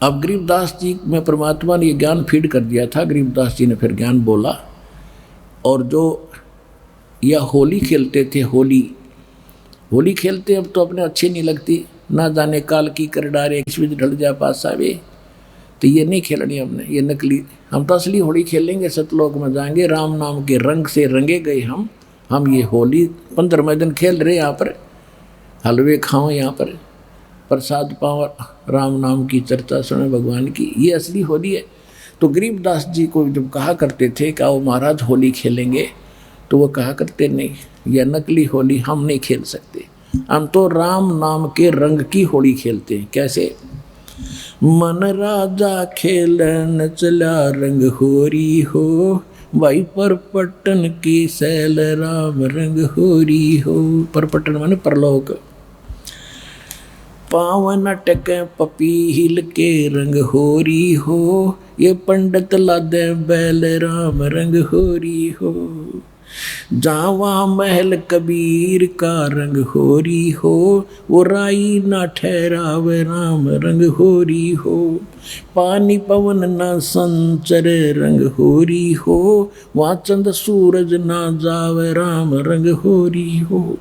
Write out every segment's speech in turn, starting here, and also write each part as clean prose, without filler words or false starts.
अब गरीबदास जी में परमात्मा ने ये ज्ञान फीड कर दिया था। गरीबदास जी ने फिर ज्ञान बोला, और जो यह होली खेलते थे, होली खेलते अब तो अपने अच्छी नहीं लगती, ना जाने काल की कर डारे किसी ढल जा पास आवे, तो ये नहीं खेलनी हमने, ये नकली। हम तो असली होली खेलेंगे, सतलोक में जाएंगे, राम नाम के रंग से रंगे गए हम ये होली 15वें दिन खेल रहे, यहाँ पर हलवे खाओ, यहाँ पर प्रसाद पाओ, राम नाम की चर्चा सुने भगवान की, ये असली होली है। तो गरीबदास जी को जब कहा करते थे कि आओ महाराज होली खेलेंगे, तो वो कहा करते नहीं, यह नकली होली हम नहीं खेल सकते, हम तो राम नाम के रंग की होली खेलते हैं। कैसे? मन राजा खेलन चला रंग होरी हो, भाई परपटन की सैल राम रंग होरी हो। परपटन माने परलोक। पावन अटक पपीहिल के रंग होरी हो, ये पंडित लादे बैल राम रंग होरी हो। जावा महल कबीर का रंग होरी हो, वो राई ना ठहराव राम रंग होरी हो। पानी पवन ना संचर रंग होरी हो, वहाँ चंद सूरज ना जाव राम रंग होरी हो।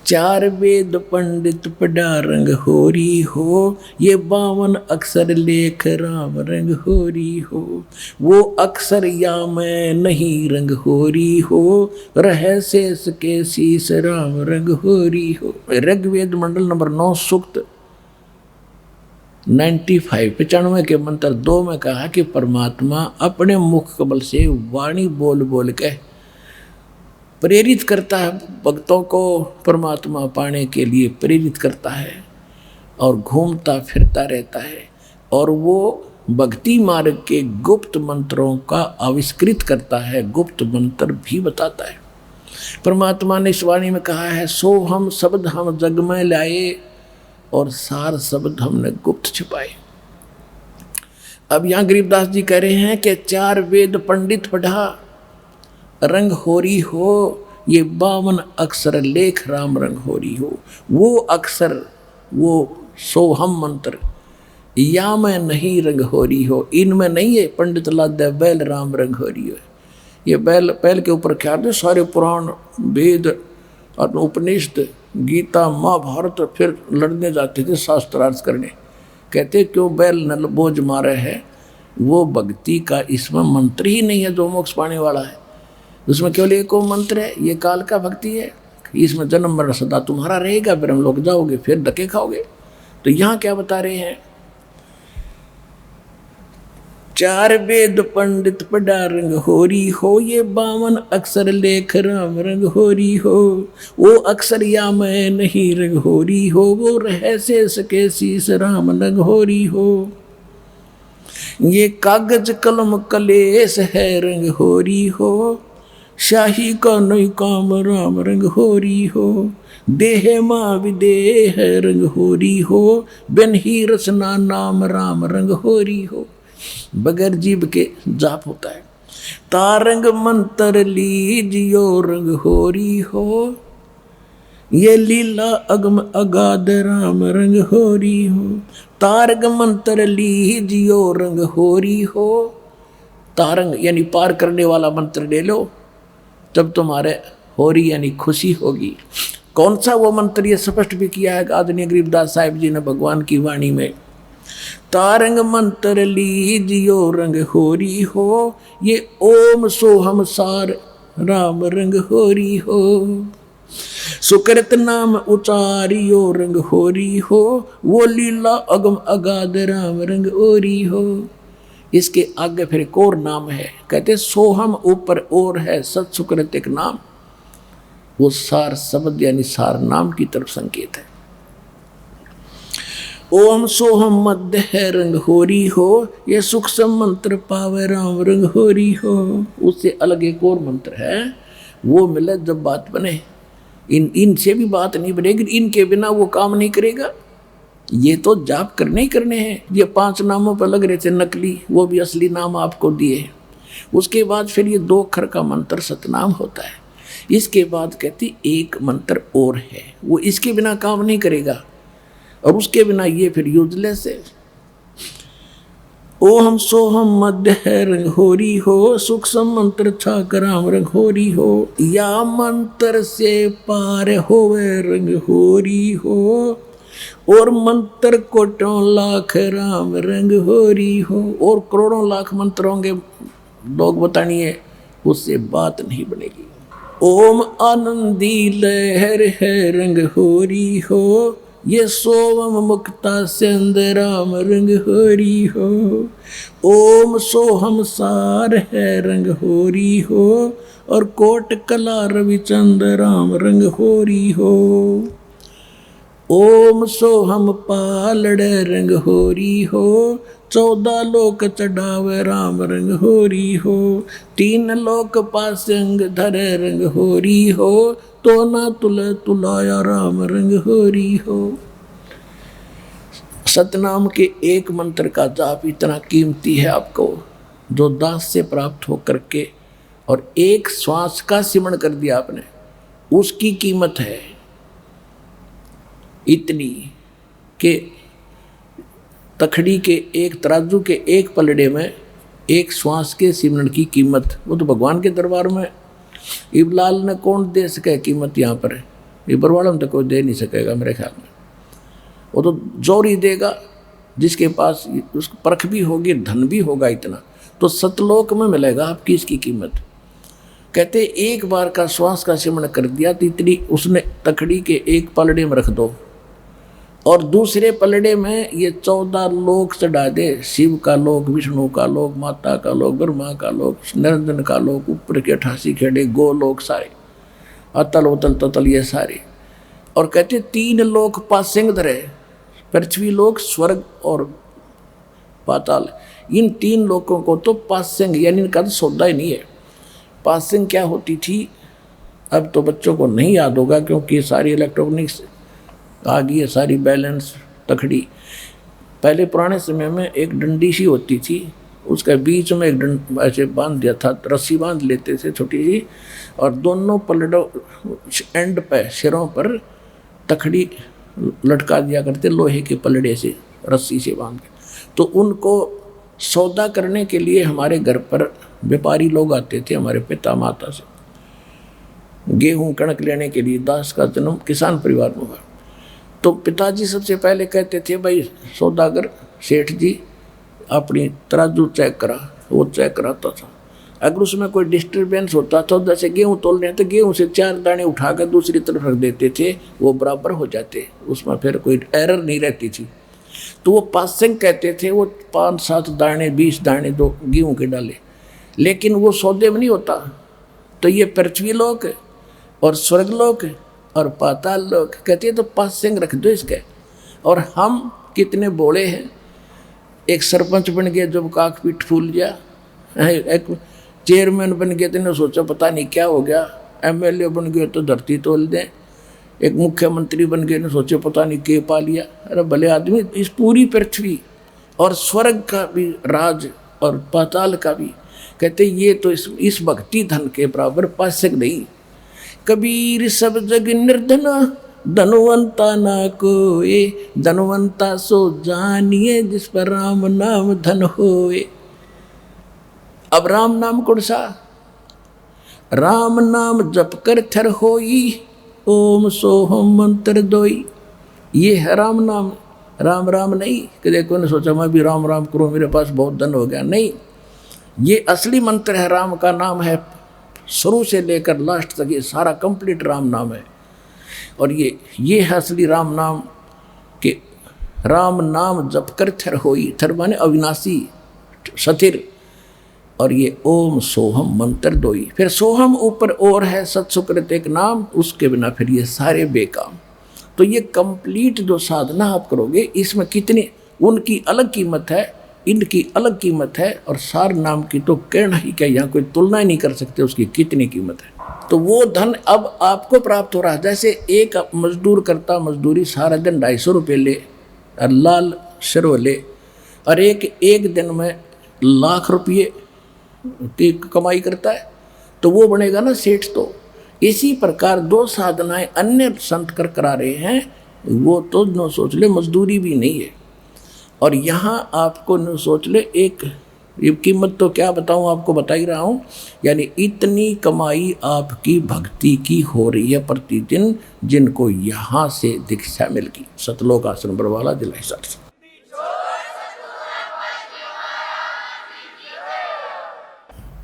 चार वेद पंडित पढ़ा रंग होरी हो, ये 52 अक्षर लेख राम रंग होरी हो। वो अक्षर या मैं नहीं रंग होरी हो, रह शेष के शीस राम रंग होरी हो। ऋग्वेद मंडल नंबर 9 सूक्त 95 के मंत्र 2 में कहा कि परमात्मा अपने मुख कमल से वाणी बोल बोल के प्रेरित करता है, भक्तों को परमात्मा पाने के लिए प्रेरित करता है, और घूमता फिरता रहता है, और वो भक्ति मार्ग के गुप्त मंत्रों का आविष्कृत करता है, गुप्त मंत्र भी बताता है। परमात्मा ने इस वाणी में कहा है, सो हम शब्द हम जग में लाए, और सार शब्द हमने गुप्त छिपाए। अब यहाँ गरीबदास जी कह रहे हैं कि 4 वेद पंडित पढ़ा रंग होरी हो, ये 52 अक्षर लेख राम रंग होरी हो। वो अक्षर, वो सोहम मंत्र, या मैं नहीं रंग होरी हो, इनमें नहीं है पंडित लाद बैल राम रंग होरी हो। ये बैल के ऊपर क्या थे, सारे पुराण वेद और उपनिषद गीता महाभारत फिर लड़ने जाते थे, शास्त्रार्थ करने। कहते क्यों बैल नल बोझ मारे है, वो भक्ति का इसमें मंत्र ही नहीं है जो मोक्ष पाने वाला है। उसमें केवल एक मंत्र है, ये काल का भक्ति है, इसमें जन्म मरण सदा तुम्हारा रहेगा, फिर हम लोग जाओगे, फिर धक्के खाओगे। तो यहाँ क्या बता रहे हैं, 4 वेद पंडित पढ़ा रंग होरी हो, ये 52 अक्षर लेख राम रंग होरी हो। वो अक्षर या मैं नहीं रंग होरी हो, वो रह शेष के शीस राम रंग होरी हो। ये कागज कलम कलेश है रंग होरी हो, शाही का नई काम राम रंग होरी हो। देह माँ विदेह रंग होरी हो, बिन ही रसना नाम राम रंग होरी हो। बगैर जीव के जाप होता है। तारंग मंत्र लीजियो रंग होरी हो, ये लीला अगम अगाध राम रंग होरी हो। तारंग मंत्र लीजियो रंग होरी हो, तारंग यानी पार करने वाला मंत्र ले लो, तब तुम्हारे होरी यानी खुशी होगी। कौन सा वो मंत्र, ये स्पष्ट भी किया है आदरणीय गरीबदास साहिब जी ने भगवान की वाणी में। तारंग मंत्र लीजियो रंग होरी हो, ये ओम सोहम सार राम रंग होरी हो। सुकृत नाम उचारियो रंग होरी हो, वो लीला अगम अगाध राम रंग होरी हो। इसके आगे फिर एक और नाम है, कहते सोहम ऊपर और है, सत सुकृत एक नाम, वो सार शब्द यानी सार नाम की तरफ संकेत है। ओम सोहम मध्य है रंग होरी हो, ये सूक्ष्म मंत्र पावे राम रंग होरी हो। उससे अलग एक और मंत्र है, वो मिले जब बात बने। इनसे भी बात नहीं बनेगी, इनके बिना वो काम नहीं करेगा। ये तो जाप करने ही करने हैं। ये 5 नामों पर लग रहे थे नकली, वो भी असली नाम आपको दिए। उसके बाद फिर ये 2 अक्षर का मंत्र सतनाम होता है। इसके बाद कहती एक मंत्र और है, वो इसके बिना काम नहीं करेगा, और उसके बिना ये फिर यूजलेस है। ओहम सोहम मध्य है रंग होरी हो, सूक्ष्म मंत्र छाक राम रंग होरी हो, या मंत्र से पार होवे रंग होरी हो, और मंत्र कोटों लाख राम रंग होरी हो। और करोड़ों लाख मंत्र होंगे, लोग बतानिए, उससे बात नहीं बनेगी। ओम आनंदी लहर है रंग होरी हो, ये सोवम मुक्ता सिंध राम रंग होरी हो। ओम सोहम सार है रंग होरी हो, और कोट कला रविचंद राम रंग होरी हो। ओम सोहम पालड़ रंग होरी हो, 14 लोक चढ़ावे राम रंग होरी हो। 3 लोक पासंग धरे रंग होरी हो, तो ना तुलाया राम रंग होरी हो। सतनाम के एक मंत्र का जाप इतना कीमती है आपको, जो दास से प्राप्त हो करके और एक श्वास का सिमरण कर दिया आपने, उसकी कीमत है इतनी कि तखड़ी के एक तराजू के एक पलड़े में एक श्वास के सिमरण की कीमत, वो तो भगवान के दरबार में इबलाल ने कौन दे सके कीमत। यहाँ पर इबर वालों तो कोई दे नहीं सकेगा मेरे ख्याल में, वो तो जोर ही देगा जिसके पास उसको परख भी होगी, धन भी होगा इतना, तो सतलोक में मिलेगा आपकी इसकी कीमत। कहते एक बार का श्वास का सिमरण कर दिया तो इतनी उसने तखड़ी के एक पलड़े में रख दो, और दूसरे पलड़े में ये 14 लोक चढ़ा दे, शिव का लोक, विष्णु का लोक, माता का लोक, ब्रह्मा का लोक, निरंजन का लोक, ऊपर के 88 खेड़े गोलोक सारे, अतल उतल ततल ये सारे। और कहते 3 लोक पासिंग धरे, पृथ्वी लोक, स्वर्ग और पाताल, इन 3 लोकों को तो पासिंग, यानी इनका तो सौदा ही नहीं है। पासिंग क्या होती थी अब तो बच्चों को नहीं याद होगा, क्योंकि सारी इलेक्ट्रॉनिक्स आ गई है, सारी बैलेंस तखड़ी। पहले पुराने समय में एक डंडी सी होती थी, उसके बीच में एक डंड ऐसे बांध दिया था, रस्सी बांध लेते थे छोटी सी, और दोनों पलड़ों एंड पे सिरों पर तखड़ी लटका दिया करते लोहे के पलड़े से, रस्सी से बांध के। तो उनको सौदा करने के लिए हमारे घर पर व्यापारी लोग आते थे, हमारे पिता माता से गेहूं कणक लेने के लिए। दास का जन्म किसान परिवार में हुआ, तो पिताजी सबसे पहले कहते थे, भाई सौदागर सेठ जी अपनी तराजू चेक करा। वो चेक कराता था, अगर उसमें कोई डिस्टर्बेंस होता था, जैसे गेहूं तोल रहे हैं तो गेहूं से 4 दाने उठाकर दूसरी तरफ रख देते थे, वो बराबर हो जाते, उसमें फिर कोई एरर नहीं रहती थी। तो वो पासिंग कहते थे, वो 5-7 दाने 20 दाने दो गेहूं के डाले, लेकिन वो सौदे में नहीं होता। तो ये पृथ्वी लोक और स्वर्गलोक और पाताल लोक कहते हैं, तो पासिंग रख दो इसके। और हम कितने बोले हैं, एक सरपंच बन गया जब काक पीठ फूल गया, एक चेयरमैन बन गए तो सोचा पता नहीं क्या हो गया, एमएलए बन गए तो धरती तोल दें, एक मुख्यमंत्री बन गए ने सोचे पता नहीं के पा लिया। अरे भले आदमी, इस पूरी पृथ्वी और स्वर्ग का भी राज और पाताल का भी, कहते ये तो इस भक्ति धन के बराबर पासक नहीं। कबीर सब जग निर्धना, धनवंता ना कोए, धनवंता सो जानिए जिस पर राम नाम धन होए। अब राम नाम कौन सा? राम नाम जप कर थर होई, ओम सोहम मंत्र दोई। ये है राम नाम, राम राम नहीं कि देखो ने सोचा मैं भी राम राम करूं मेरे पास बहुत धन हो गया, नहीं। ये असली मंत्र है, राम का नाम है, शुरू से लेकर लास्ट तक ये सारा कंप्लीट राम नाम है। और ये है असली राम नाम के राम नाम जप कर थर होई, थर माने अविनाशी सथिर, और ये ओम सोहम मंत्र दोई। फिर सोहम ऊपर और है, सत्सुकृत एक नाम, उसके बिना फिर ये सारे बेकाम। तो ये कंप्लीट जो साधना आप करोगे, इसमें कितनी उनकी अलग कीमत है, इनकी अलग कीमत है, और सार नाम की तो कहना ही क्या, यहाँ कोई तुलना ही नहीं कर सकते उसकी कितनी कीमत है। तो वो धन अब आपको प्राप्त हो रहा है। जैसे एक मजदूर करता मजदूरी सारा दिन 250 रुपये ले और लाल शरो ले, और एक दिन में लाख रुपये की कमाई करता है, तो वो बनेगा ना सेठ। तो इसी प्रकार 2 साधनाएं अन्य संत कर करा रहे हैं, वो तो न सोच ले मजदूरी भी नहीं है। और यहाँ आपको न सोच ले, एक ये कीमत तो क्या बताऊँ, आपको बता ही रहा हूँ। यानी इतनी कमाई आपकी भक्ति की हो रही है प्रतिदिन, जिनको यहाँ से दीक्षा मिल गई। सतलोक आश्रम बरवाला जिला हिसार से।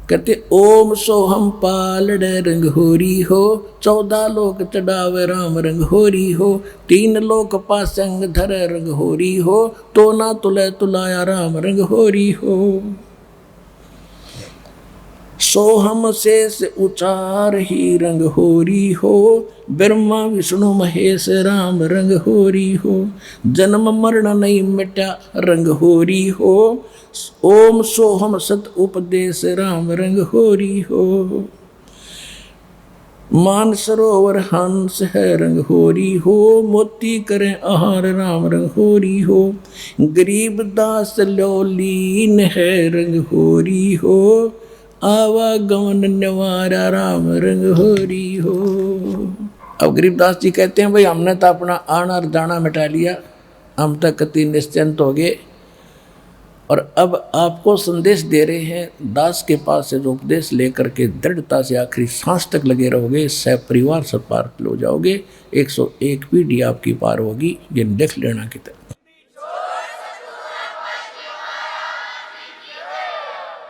कहते ओम सोहम पालड़ रंग होरी हो, 14 लोक चढ़ावे राम रंग होरी हो, 3 लोक पासंग धर रंग होरी हो, तो ना तुले तुलाया राम रंग होरी हो। सोहम शेष उचार ही रंग होरी हो, ब्रह्मा विष्णु महेश राम रंग होरी हो, जन्म मरण नहीं मिटा रंग होरी हो, ओम सोहम सत उपदेश राम रंग होरी हो। मान सरोवर हंस है रंग होरी हो, मोती करें आहार राम रंग होरी हो, गरीब दास लोलीन है रंग होरी हो, आवागमन निवारा राम रंग होरी हो। अब गरीबदास जी कहते हैं भाई हमने तो अपना आना और दाना मिटा लिया, हम तक कति निश्चिंत हो गए, और अब आपको संदेश दे रहे हैं दास के पास से जो उपदेश लेकर के दृढ़ता से आखिरी सांस तक लगे रहोगे, सह परिवार सब पार हो जाओगे, 101 पीढ़ी आपकी पार होगी, ये देख लेना की तरह।